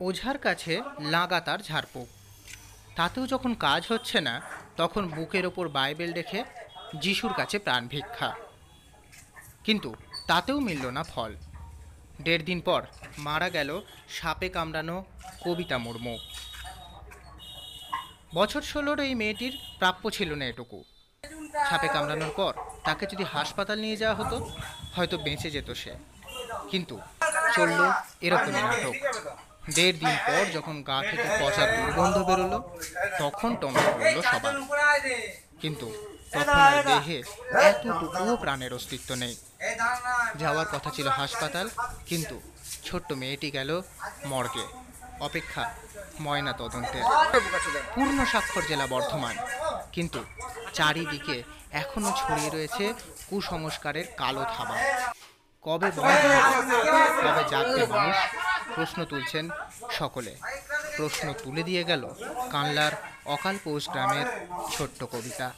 ওঝার কাছে লাগাতার ঝাড়ফুঁক, তাতেও যখন কাজ হচ্ছে না তখন বুকের ওপর বাইবেল রেখে যিশুর কাছে প্রাণ ভিক্ষা, কিন্তু তাতেও মিলল না ফল। 1.5 দিন পর মারা গেল সাপে কামড়ানো কবিতা মুর্মু। বছর 16 এই মেয়েটির প্রাপ্য ছিল না এটুকু। সাপে কামড়ানোর পর তাকে যদি হাসপাতাল নিয়ে যাওয়া হতো হয়তো বেঁচে যেত সে, কিন্তু চলল এরকমই নাটক। 1.5 দিন পর যখন গা থেকে পচা দুর্গন্ধ বেরোলো তখন টনক পড়ল সবার, কিন্তু তখন আর দেহে এতটুকুও প্রাণের অস্তিত্ব নেই। যাওয়ার কথা ছিল হাসপাতাল, কিন্তু ছোট্ট মেয়েটি গেল মর্গে। অপেক্ষা ময়না তদন্তের। পূর্ণ স্বাক্ষর জেলা বর্ধমান, কিন্তু চারিদিকে এখনো ছড়িয়ে রয়েছে কুসংস্কারের কালো থাবা। কবে বন্ধ হবে, কবে জাগবে মানুষ, প্রশ্ন তুলছেন সকলে। প্রশ্ন তুলে দিয়ে গেল কানলার অকালপোষ গ্রামের ছোট্ট কবিতা।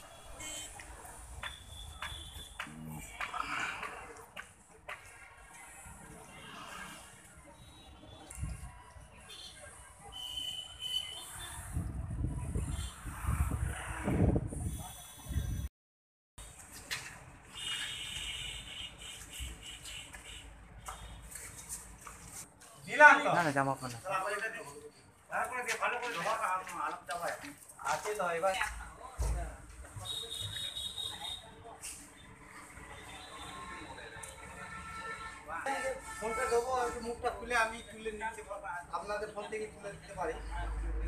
না না জামা কাপড় ফোনটা দেবো, মুখটা খুলে আমি তুলে নিতে আপনাদের ফোন থেকে তুলে দিতে পারি,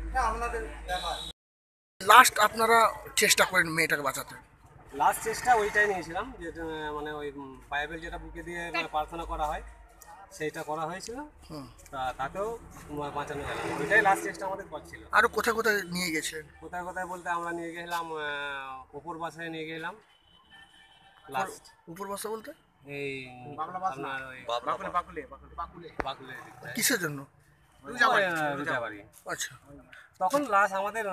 এটা আপনাদের ব্যাপার। লাস্ট আপনারা চেষ্টা করেন মেয়েটাকে বাঁচাতে? লাস্ট চেষ্টা ওইটাই নিয়েছিলাম, যেটা মানে ওই বাইবেল যেটা বুকে দিয়ে প্রার্থনা করা হয় সেইটা করা হয়েছিল। তাতেও বাঁচানো গেল, ওইটাই লাস্ট চেষ্টা আমাদের করছিল। আরো কোথায় কোথায় নিয়ে গেছেন? কোথায় কোথায় বলতে আমরা নিয়ে গেলাম উপর বাসায় নিয়ে গেলাম লাস্ট। উপর বাসা বলতে এই আপনার ওই বাকুলে কিসের জন্য? রুজাবাড়ি। আচ্ছা, তখন লাস্ট আমাদের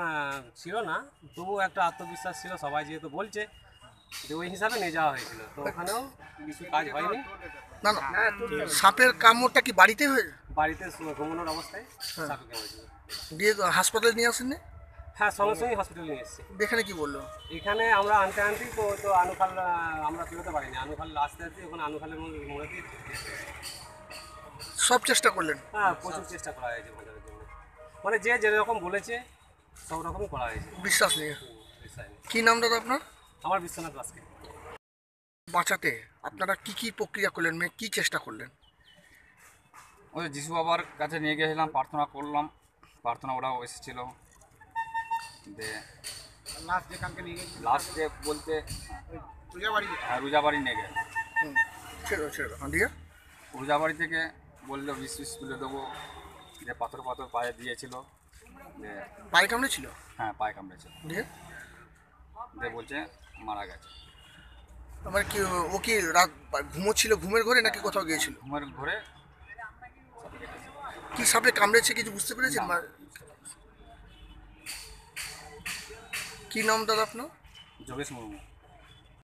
ছিল না, তবুও একটা আত্মবিশ্বাস ছিল, সবাই যেহেতু বলছে যে ওই হিসাবে নিয়ে যাওয়া হয়েছিল। তো ওখানেও কিছু কাজ হয়নি। না না, সাপের কামড়টা কি বাড়িতে হয়ে? বাড়িতে ঘুমানোর অবস্থায় সাপে কামড়েছিল। দিয়ে হাসপাতালে নিয়ে আসেননি? হ্যাঁ, সঙ্গে সঙ্গে হসপিটালে নিয়ে এসেছি। এখানে কি বললো? এখানে আমরা আনতে আনতেই তো আনুখাল আমরা পেরোতে পারিনি, আনুখাল আসতে আসতে ওখানে আনুখালের মোড়েতেই। সব চেষ্টা করলেন? হ্যাঁ, প্রচুর চেষ্টা করা হয়েছে বাঁচানোর জন্য, মানে যে যেরকম বলেছে সব রকমই করা হয়েছে। বিশ্বাস নিয়ে? বিশ্বাস নেই। কি নাম দাদা আপনার? আমার বিশ্বনাথ বাস্কে। বাঁচাতে আপনারা কি কি প্রক্রিয়া করলেন, মেয়ে কি চেষ্টা করলেন? ওই যিশু বাবার কাছে নিয়ে গেছিলাম, প্রার্থনা করলাম, প্রার্থনা ওরাও এসেছিলো। লাস্ট ডে বলতে রুজাবাড়ি নিয়ে গেল। ছেড়ে ছেড়ে দিয়ে রুজাবাড়ি থেকে বললো বিষ তুলে দেবো, যে পাথর পায়ে দিয়েছিল, যে পায়ে কামড়ে ছিল? হ্যাঁ, পায়ে কামড়েছিল। দিয়ে বলছে মারা গেছে। আমার কি ও কি রাত ঘুমোচ্ছিল ঘুমের ঘরে নাকি কোথাও গিয়েছিল? ঘুমের ঘরে। কি সাপে কামড়েছে কিছু বুঝতে পেরেছেন? কি নাম দাদা আপনার? যোগেশ মুর্মু।